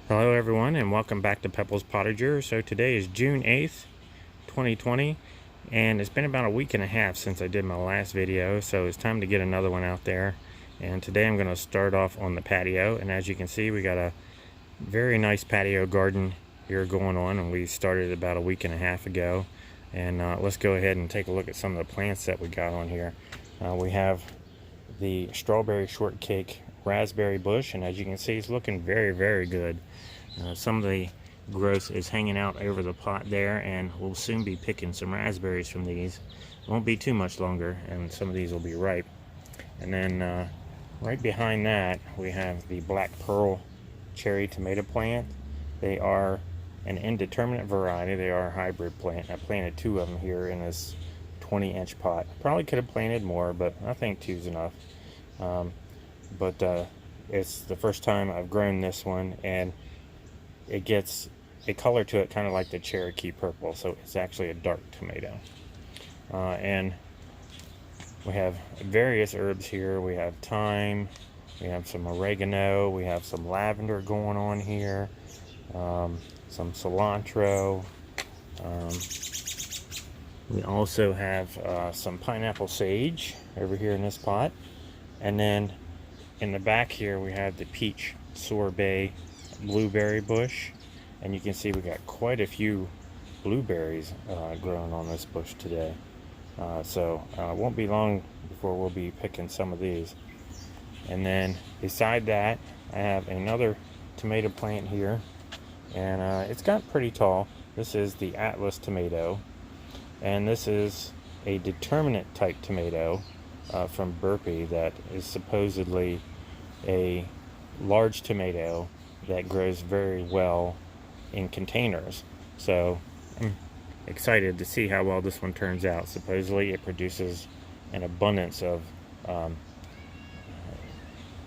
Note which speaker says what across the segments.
Speaker 1: Hello everyone and welcome back to Pepple's Potager. So today is June 8th, 2020, and it's been about a week and a half since I did my last video, so it's time to get another one out there. And today I'm going to start off on the patio, and as you can see we got a very nice patio garden here going on, and we started about a week and a half ago. And let's go ahead and take a look at some of the plants that we got on here. We have the strawberry shortcake raspberry bush, and as you can see it's looking very good. Some of the growth is hanging out over the pot there, and we'll soon be picking some raspberries from these. Won't be too much longer and some of these will be ripe. And then right behind that we have the black pearl cherry tomato plant. They are an indeterminate variety. They are a hybrid plant. I planted two of them here in this 20-inch pot. Probably could have planted more, but I think two's enough. It's the first time I've grown this one, and it gets a color to it kind of like the Cherokee purple, so it's actually a dark tomato. And we have various herbs here. We have thyme, we have some oregano, we have some lavender going on here, some cilantro. We also have some pineapple sage over here in this pot. And then in the back here we have the peach sorbet blueberry bush, and you can see we got quite a few blueberries growing on this bush today. So it won't be long before we'll be picking some of these. And then beside that I have another tomato plant here, and it's got pretty tall. This is the Atlas tomato, and this is a determinate type tomato from Burpee that is supposedly a large tomato that grows very well in containers. So I'm excited to see how well this one turns out. Supposedly it produces an abundance of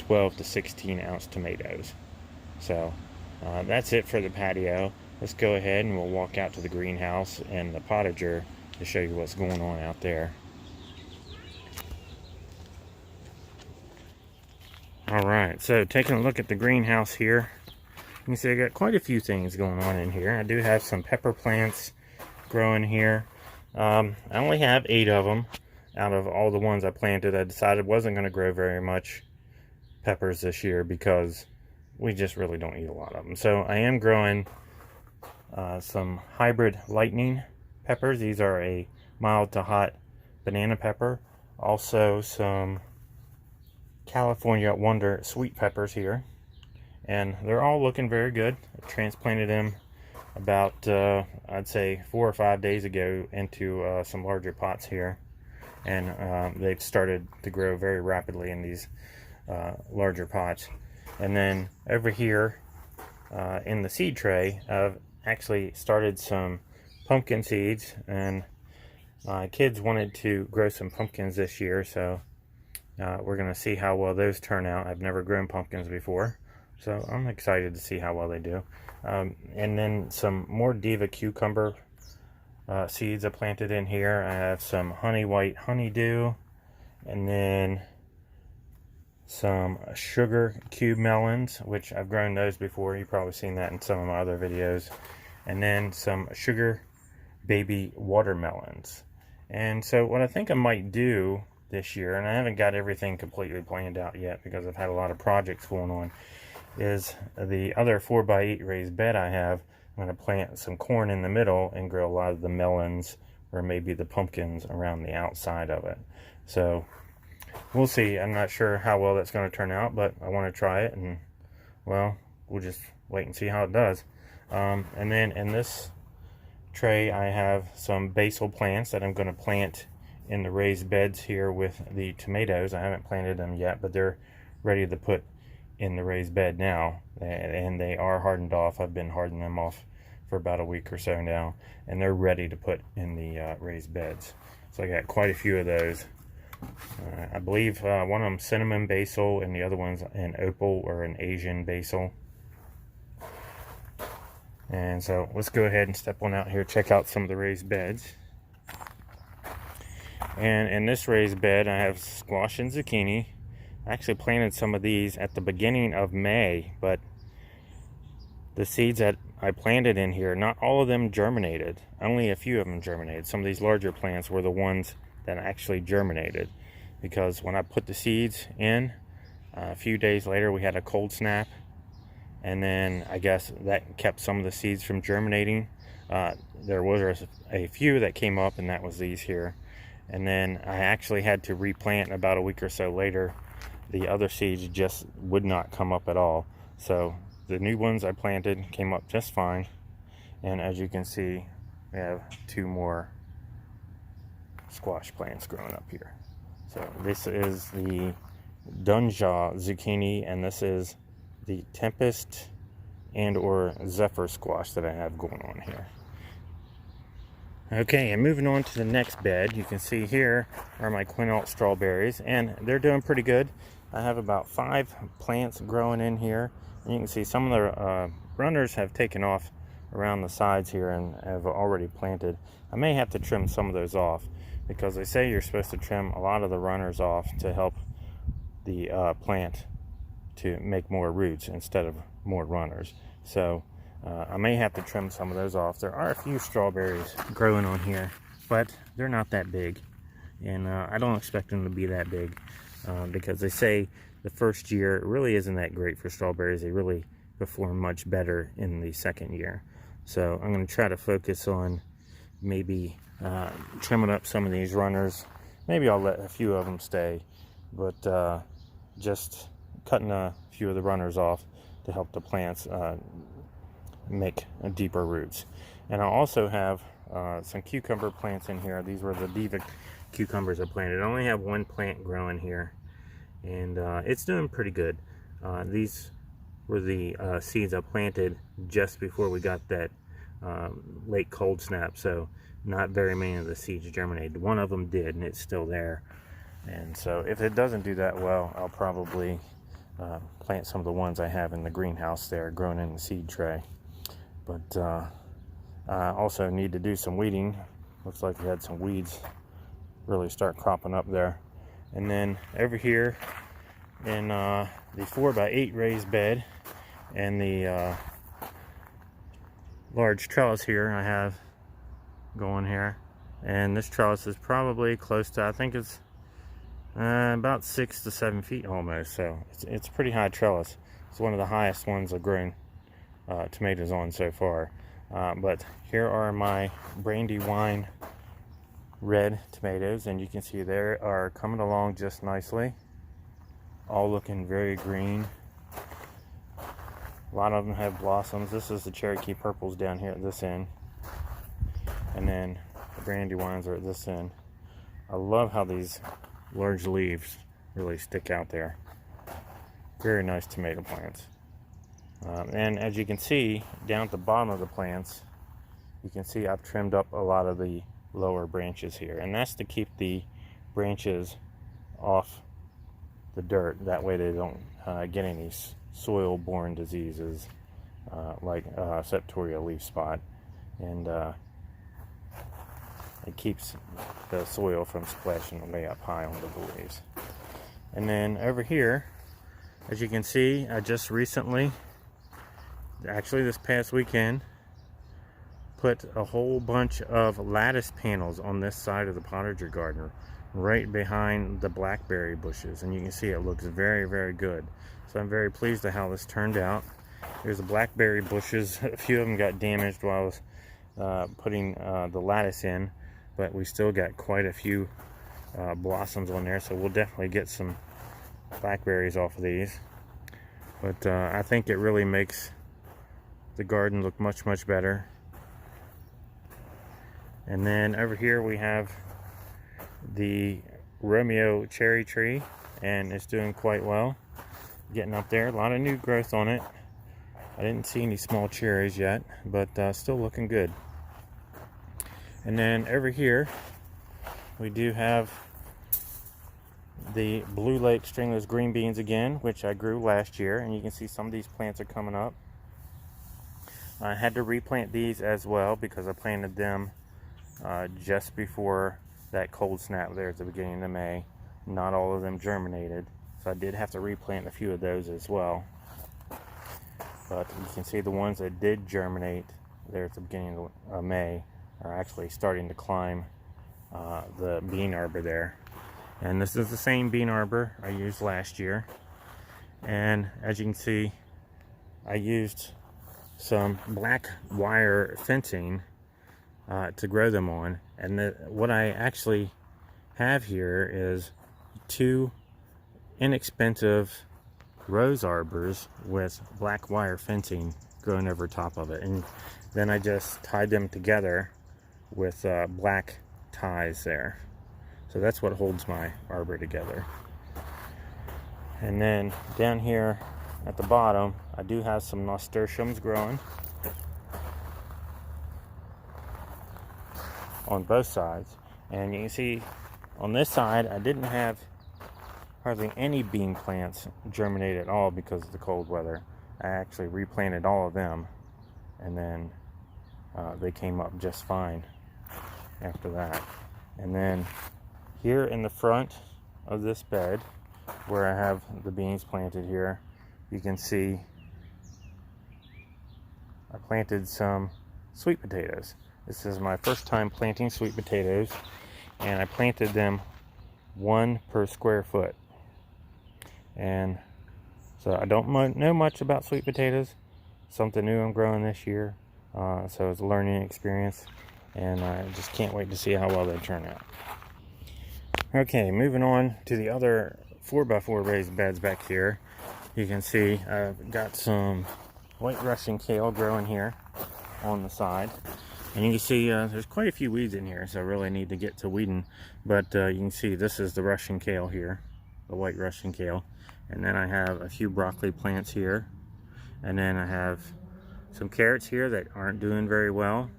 Speaker 1: 12 to 16 ounce tomatoes. So that's it for the patio. Let's go ahead and we'll walk out to the greenhouse and the potager to show you what's going on out there. Alright, so taking a look at the greenhouse here, you can see I got quite a few things going on in here. I do have some pepper plants growing here. I only have 8 of them out of all the ones I planted. I decided wasn't going to grow very much peppers this year because we just really don't eat a lot of them. So I am growing some hybrid lightning peppers. These are a mild to hot banana pepper. Also some California Wonder sweet peppers here, and they're all looking very good. I transplanted them about I'd say 4 or 5 days ago into some larger pots here, and they've started to grow very rapidly in these larger pots. And then over here in the seed tray I've actually started some pumpkin seeds, and my kids wanted to grow some pumpkins this year, so we're going to see how well those turn out. I've never grown pumpkins before, so I'm excited to see how well they do. And then some more Diva cucumber seeds I planted in here. I have some honey white honeydew, and then some sugar cube melons, which I've grown those before. You've probably seen that in some of my other videos. And then some sugar baby watermelons. And so what I think I might do this year, and I haven't got everything completely planned out yet because I've had a lot of projects going on, is the other 4x8 raised bed I have. I'm going to plant some corn in the middle and grow a lot of the melons or maybe the pumpkins around the outside of it. So we'll see. I'm not sure how well that's going to turn out, but I want to try it, and well, we'll just wait and see how it does. And then in this tray I have some basil plants that I'm going to plant in the raised beds here with the tomatoes. I haven't planted them yet, but they're ready to put in the raised bed now, and they are hardened off. I've been hardening them off for about a week or so now, and they're ready to put in the raised beds. So I got quite a few of those. I believe one of them cinnamon basil and the other one's an opal or an Asian basil. And so let's go ahead and step on out here, check out some of the raised beds. And in this raised bed I have squash and zucchini. I actually planted some of these at the beginning of May, but the seeds that I planted in here, not all of them germinated. Only a few of them germinated. Some of these larger plants were the ones that actually germinated, because when I put the seeds in, a few days later we had a cold snap, and then I guess that kept some of the seeds from germinating. There was a few that came up, and that was these here. And then I actually had to replant about a week or so later. The other seeds just would not come up at all. So the new ones I planted came up just fine. And as you can see, we have 2 more squash plants growing up here. So this is the Dunjaw zucchini, and this is the Tempest and or Zephyr squash that I have going on here. Okay, and moving on to the next bed, you can see here are my quinault strawberries, and they're doing pretty good. I have about 5 plants growing in here, and you can see some of the runners have taken off around the sides here and have already planted. I may have to trim some of those off, because they say you're supposed to trim a lot of the runners off to help the plant to make more roots instead of more runners. So I may have to trim some of those off. There are a few strawberries growing on here, but they're not that big, and I don't expect them to be that big, because they say the first year really isn't that great for strawberries. They really perform much better in the second year. So I'm going to try to focus on maybe trimming up some of these runners. Maybe I'll let a few of them stay, but just cutting a few of the runners off to help the plants make deeper roots. And I also have some cucumber plants in here. These were the diva cucumbers I planted. I only have 1 plant growing here, and it's doing pretty good. These were the seeds I planted just before we got that late cold snap, so not very many of the seeds germinated. 1 of them did, and it's still there. And so if it doesn't do that well, I'll probably plant some of the ones I have in the greenhouse there, grown in the seed tray. But I also need to do some weeding. Looks like we had some weeds really start cropping up there. And then over here in the 4x8 raised bed and the large trellis here I have going here. And this trellis is probably close to, I think it's about 6 to 7 feet almost. So it's a pretty high trellis. It's one of the highest ones I've grown tomatoes on so far. But here are my Brandywine red tomatoes, and you can see they are coming along just nicely, all looking very green. A lot of them have blossoms. This is the Cherokee purples down here at this end, and then the Brandywines are at this end. I love how these large leaves really stick out there. Very nice tomato plants. And as you can see down at the bottom of the plants, you can see I've trimmed up a lot of the lower branches here, and that's to keep the branches off the dirt. That way they don't get any soil-borne diseases like septoria leaf spot, and it keeps the soil from splashing way up high onto the leaves. And then over here, as you can see, I just recently, actually this past weekend, put a whole bunch of lattice panels on this side of the Potager garden, right behind the blackberry bushes, and you can see it looks very, very good. So I'm very pleased with how this turned out. There's the blackberry bushes. A few of them got damaged while I was putting the lattice in, but we still got quite a few blossoms on there, so we'll definitely get some blackberries off of these. But I think it really makes the garden look much, much better. And then over here we have the Romeo cherry tree, and it's doing quite well, getting up there. A lot of new growth on it. I didn't see any small cherries yet, but still looking good. And then over here we do have the Blue Lake stringless green beans again, which I grew last year, and you can see some of these plants are coming up. I had to replant these as well because I planted them just before that cold snap there at the beginning of May. Not all of them germinated, so I did have to replant a few of those as well. but you can see the ones that did germinate there at the beginning of May are actually starting to climb the bean arbor there. And this is the same bean arbor I used last year. And as you can see, I used some black wire fencing to grow them on. And what I actually have here is 2 inexpensive rose arbors with black wire fencing growing over top of it. And then I just tied them together with black ties there. So that's what holds my arbor together. And then down here at the bottom, I do have some nasturtiums growing on both sides. And you can see on this side, I didn't have hardly any bean plants germinate at all because of the cold weather. I actually replanted all of them, and then they came up just fine after that. And then here in the front of this bed, where I have the beans planted here, you can see I planted some sweet potatoes. This is my first time planting sweet potatoes, and I planted them 1 per square foot. And so I don't know much about sweet potatoes. Something new I'm growing this year, so it's a learning experience, and I just can't wait to see how well they turn out. Okay, moving on to the other 4x4 raised beds back here. You can see I've got some white Russian kale growing here on the side. And you can see there's quite a few weeds in here, so I really need to get to weeding. But you can see this is the Russian kale here, the white Russian kale. And then I have a few broccoli plants here. And then I have some carrots here that aren't doing very well.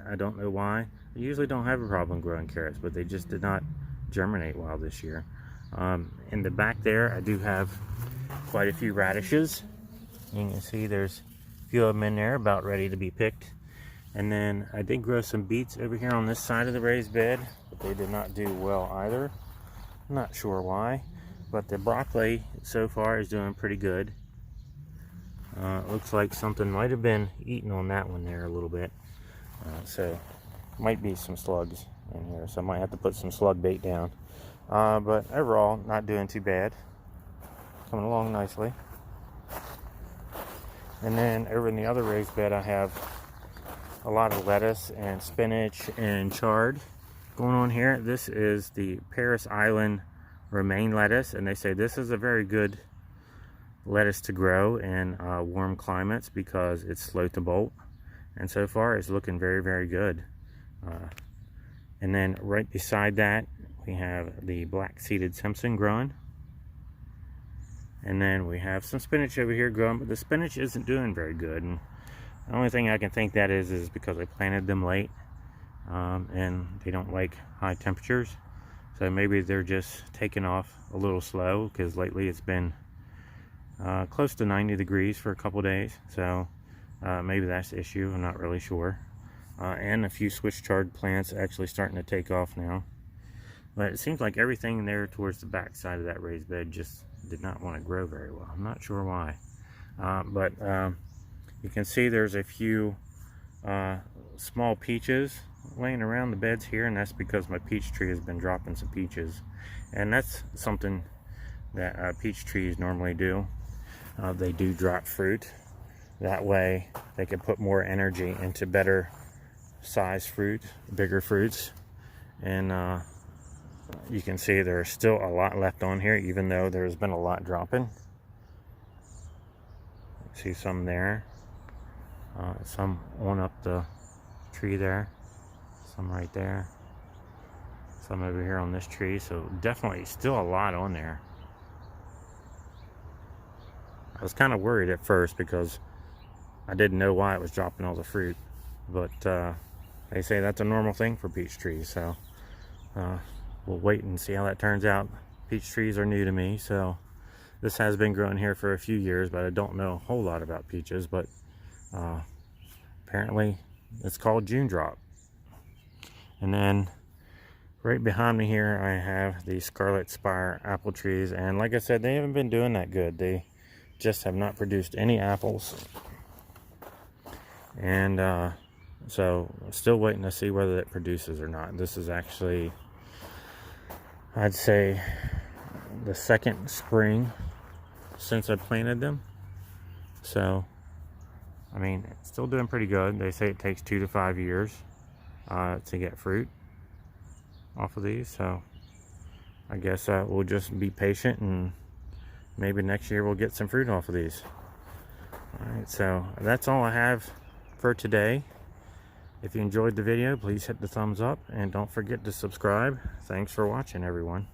Speaker 1: I don't know why. I usually don't have a problem growing carrots, but they just did not germinate well this year. In the back there, I do have quite a few radishes. You can see there's a few of them in there about ready to be picked. And then I did grow some beets over here on this side of the raised bed, but they did not do well either. I'm not sure why, but the broccoli so far is doing pretty good. Looks like something might have been eaten on that one there a little bit. So might be some slugs in here, so I might have to put some slug bait down. But overall, not doing too bad. Coming along nicely. And then over in the other raised bed, I have a lot of lettuce and spinach and chard going on here. This is the Paris Island romaine lettuce, and they say this is a very good lettuce to grow in warm climates because it's slow to bolt. And so far, it's looking very, very good. And then right beside that, we have the black-seeded Simpson growing. And then we have some spinach over here growing, but the spinach isn't doing very good. And the only thing I can think that is because I planted them late, and they don't like high temperatures. So maybe they're just taking off a little slow, because lately it's been close to 90 degrees for a couple days. So maybe that's the issue. I'm not really sure. And a few Swiss chard plants actually starting to take off now. But it seems like everything there towards the back side of that raised bed just did not want to grow very well. I'm not sure why. But you can see there's a few small peaches laying around the beds here, and that's because my peach tree has been dropping some peaches. And that's something that peach trees normally do. They do drop fruit. That way they can put more energy into better size fruit, bigger fruits. And you can see there's still a lot left on here, even though there's been a lot dropping. See some there, some on up the tree there, some right there, some over here on this tree. So definitely still a lot on there. I was kind of worried at first because I didn't know why it was dropping all the fruit, but they say that's a normal thing for peach trees. So we'll wait and see how that turns out. Peach trees are new to me, so this has been growing here for a few years, but I don't know a whole lot about peaches. But apparently it's called June drop. And then right behind me here I have the Scarlet Spire apple trees, and like I said, they haven't been doing that good. They just have not produced any apples And so still waiting to see whether it produces or not. This is actually, I'd say, the second spring since I planted them. So I mean, it's still doing pretty good. They say it takes 2 to 5 years to get fruit off of these. So I guess we'll just be patient, and maybe next year we'll get some fruit off of these. Alright, so that's all I have for today. If you enjoyed the video, please hit the thumbs up and don't forget to subscribe. Thanks for watching, everyone.